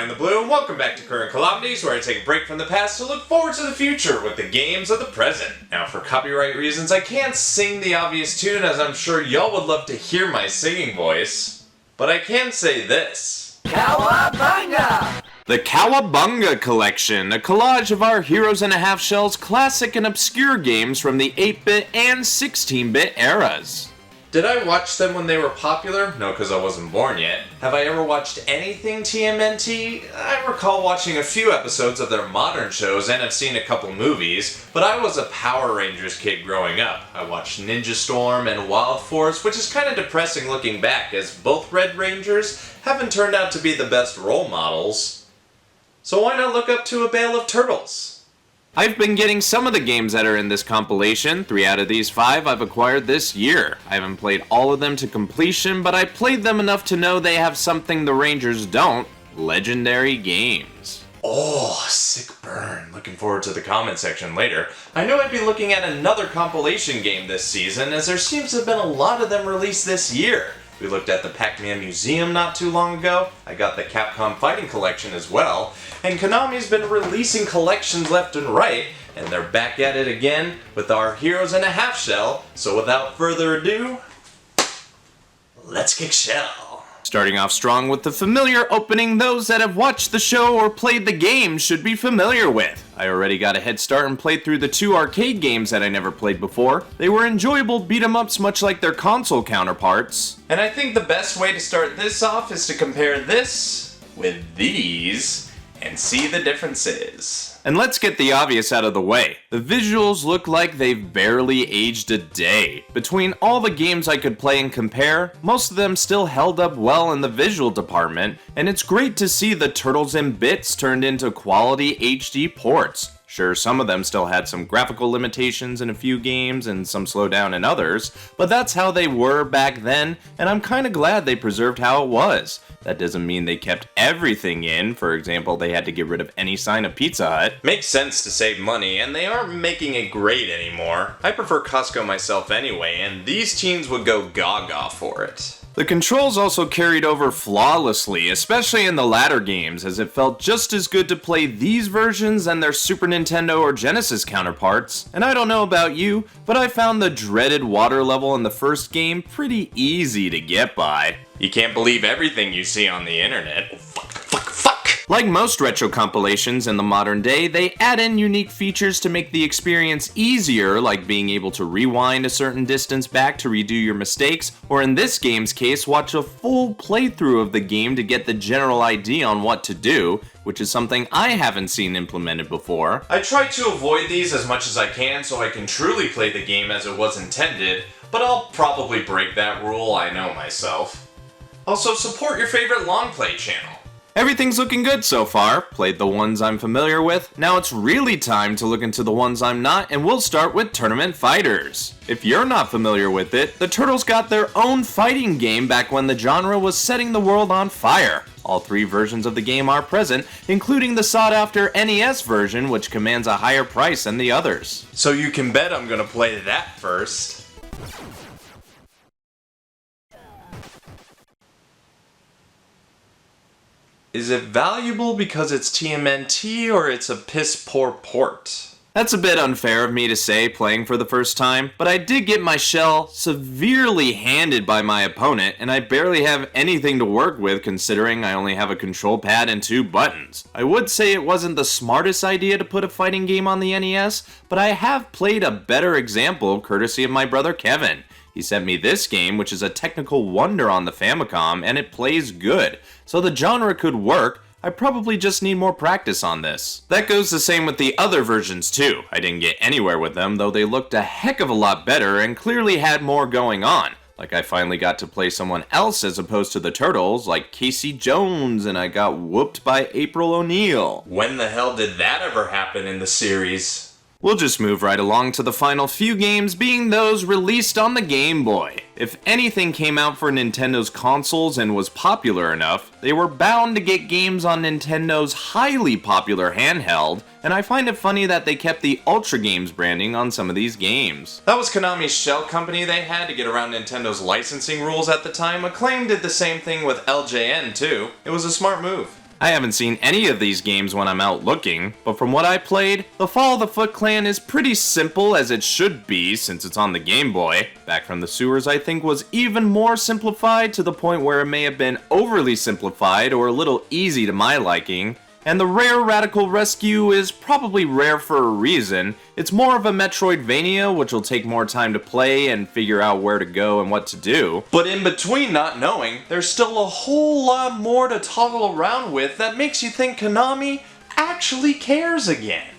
BrianTheBlue, and welcome back to Current Calamities, where I take a break from the past to look forward to the future with the games of the present. Now, for copyright reasons, I can't sing the obvious tune, as I'm sure y'all would love to hear my singing voice. But I can say this. Cowabunga! The Cowabunga Collection, a collage of our Heroes and a Half Shell's classic and obscure games from the 8-bit and 16-bit eras. Did I watch them when they were popular? No, because I wasn't born yet. Have I ever watched anything TMNT? I recall watching a few episodes of their modern shows and have seen a couple movies, but I was a Power Rangers kid growing up. I watched Ninja Storm and Wild Force, which is kind of depressing looking back, as both Red Rangers haven't turned out to be the best role models. So why not look up to a bale of turtles? I've been getting some of the games that are in this compilation. 3 out of these 5 I've acquired this year. I haven't played all of them to completion, but I played them enough to know they have something the Rangers don't: legendary games. Oh, sick burn. Looking forward to the comment section later. I know I'd be looking at another compilation game this season, as there seems to have been a lot of them released this year. We looked at the Pac-Man Museum not too long ago, I got the Capcom Fighting Collection as well, and Konami's been releasing collections left and right, and they're back at it again with our Heroes and a Half Shell, so without further ado, let's kick shell. Starting off strong with the familiar opening those that have watched the show or played the game should be familiar with. I already got a head start and played through the 2 arcade games that I never played before. They were enjoyable beat-em-ups much like their console counterparts. And I think the best way to start this off is to compare this with these and see the differences. And let's get the obvious out of the way. The visuals look like they've barely aged a day. Between all the games I could play and compare, most of them still held up well in the visual department, and it's great to see the Turtles in Bits turned into quality HD ports. Sure, some of them still had some graphical limitations in a few games and some slowdown in others, but that's how they were back then, and I'm kinda glad they preserved how it was. That doesn't mean they kept everything in. For example, they had to get rid of any sign of Pizza Hut. Makes sense to save money, and they aren't making it great anymore. I prefer Costco myself anyway, and these teens would go gaga for it. The controls also carried over flawlessly, especially in the latter games, as it felt just as good to play these versions than their Super Nintendo or Genesis counterparts. And I don't know about you, but I found the dreaded water level in the first game pretty easy to get by. You can't believe everything you see on the internet. Oh, fuck. Like most retro compilations in the modern day, they add in unique features to make the experience easier, like being able to rewind a certain distance back to redo your mistakes, or in this game's case, watch a full playthrough of the game to get the general idea on what to do, which is something I haven't seen implemented before. I try to avoid these as much as I can so I can truly play the game as it was intended, but I'll probably break that rule, I know myself. Also, support your favorite long play channel. Everything's looking good so far. Played the ones I'm familiar with. Now it's really time to look into the ones I'm not, and we'll start with Tournament Fighters. If you're not familiar with it, the Turtles got their own fighting game back when the genre was setting the world on fire. All 3 versions of the game are present, including the sought-after NES version, which commands a higher price than the others. So you can bet I'm gonna play that first. Is it valuable because it's TMNT, or it's a piss-poor port? That's a bit unfair of me to say playing for the first time, but I did get my shell severely handed by my opponent, and I barely have anything to work with considering I only have a control pad and 2 buttons. I would say it wasn't the smartest idea to put a fighting game on the NES, but I have played a better example courtesy of my brother Kevin. He sent me this game, which is a technical wonder on the Famicom, and it plays good. So the genre could work. I probably just need more practice on this. That goes the same with the other versions too. I didn't get anywhere with them, though they looked a heck of a lot better and clearly had more going on. Like I finally got to play someone else as opposed to the Turtles, like Casey Jones, and I got whooped by April O'Neil. When the hell did that ever happen in the series? We'll just move right along to the final few games, being those released on the Game Boy. If anything came out for Nintendo's consoles and was popular enough, they were bound to get games on Nintendo's highly popular handheld, and I find it funny that they kept the Ultra Games branding on some of these games. That was Konami's shell company they had to get around Nintendo's licensing rules at the time. Acclaim did the same thing with LJN too. It was a smart move. I haven't seen any of these games when I'm out looking, but from what I played, the Fall of the Foot Clan is pretty simple as it should be since it's on the Game Boy. Back from the Sewers I think was even more simplified to the point where it may have been overly simplified or a little easy to my liking. And the rare Radical Rescue is probably rare for a reason. It's more of a Metroidvania, which will take more time to play and figure out where to go and what to do. But in between not knowing, there's still a whole lot more to toggle around with that makes you think Konami actually cares again.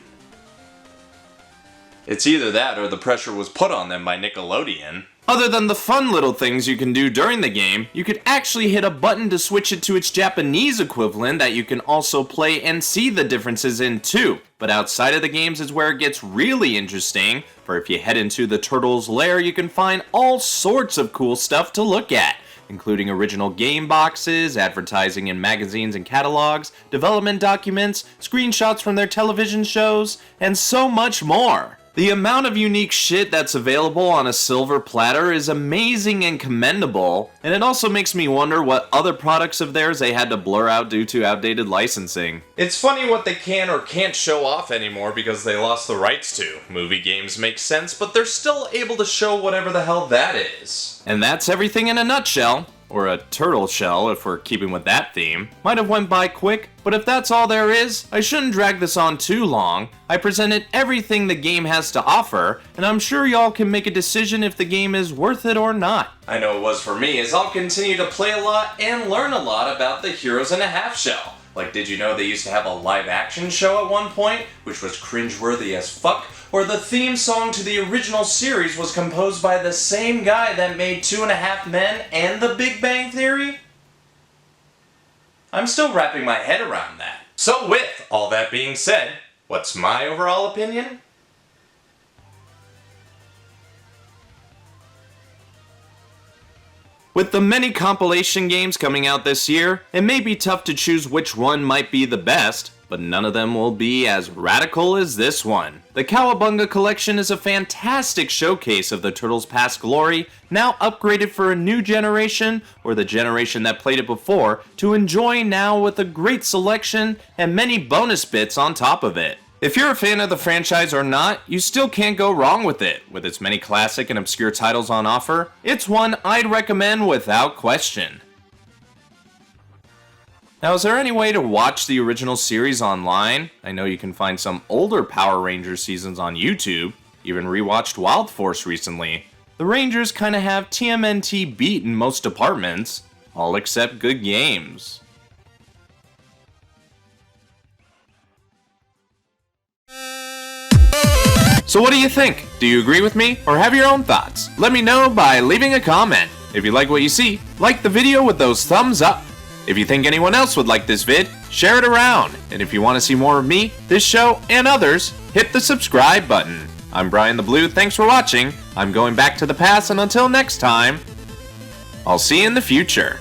It's either that or the pressure was put on them by Nickelodeon. Other than the fun little things you can do during the game, you could actually hit a button to switch it to its Japanese equivalent that you can also play and see the differences in too. But outside of the games is where it gets really interesting, for if you head into the Turtles' lair you can find all sorts of cool stuff to look at, including original game boxes, advertising in magazines and catalogs, development documents, screenshots from their television shows, and so much more. The amount of unique shit that's available on a silver platter is amazing and commendable, and it also makes me wonder what other products of theirs they had to blur out due to outdated licensing. It's funny what they can or can't show off anymore because they lost the rights to. Movie games make sense, but they're still able to show whatever the hell that is. And that's everything in a nutshell. Or a turtle shell, if we're keeping with that theme. Might have went by quick, but if that's all there is, I shouldn't drag this on too long. I presented everything the game has to offer, and I'm sure y'all can make a decision if the game is worth it or not. I know it was for me, as I'll continue to play a lot and learn a lot about the Heroes in a Half Shell. Like, did you know they used to have a live-action show at one point, which was cringeworthy as fuck? Or the theme song to the original series was composed by the same guy that made 2.5 Men and The Big Bang Theory? I'm still wrapping my head around that. So with all that being said, what's my overall opinion? With the many compilation games coming out this year, it may be tough to choose which one might be the best, but none of them will be as radical as this one. The Cowabunga Collection is a fantastic showcase of the Turtles' past glory, now upgraded for a new generation, or the generation that played it before, to enjoy now with a great selection and many bonus bits on top of it. If you're a fan of the franchise or not, you still can't go wrong with it. With its many classic and obscure titles on offer, it's one I'd recommend without question. Now, is there any way to watch the original series online? I know you can find some older Power Rangers seasons on YouTube, even rewatched Wild Force recently. The Rangers kinda have TMNT beat in most departments, all except good games. So what do you think? Do you agree with me, or have your own thoughts? Let me know by leaving a comment. If you like what you see, like the video with those thumbs up. If you think anyone else would like this vid, share it around. And if you want to see more of me, this show, and others, hit the subscribe button. I'm BrianTheBlue, thanks for watching. I'm going back to the past, and until next time, I'll see you in the future.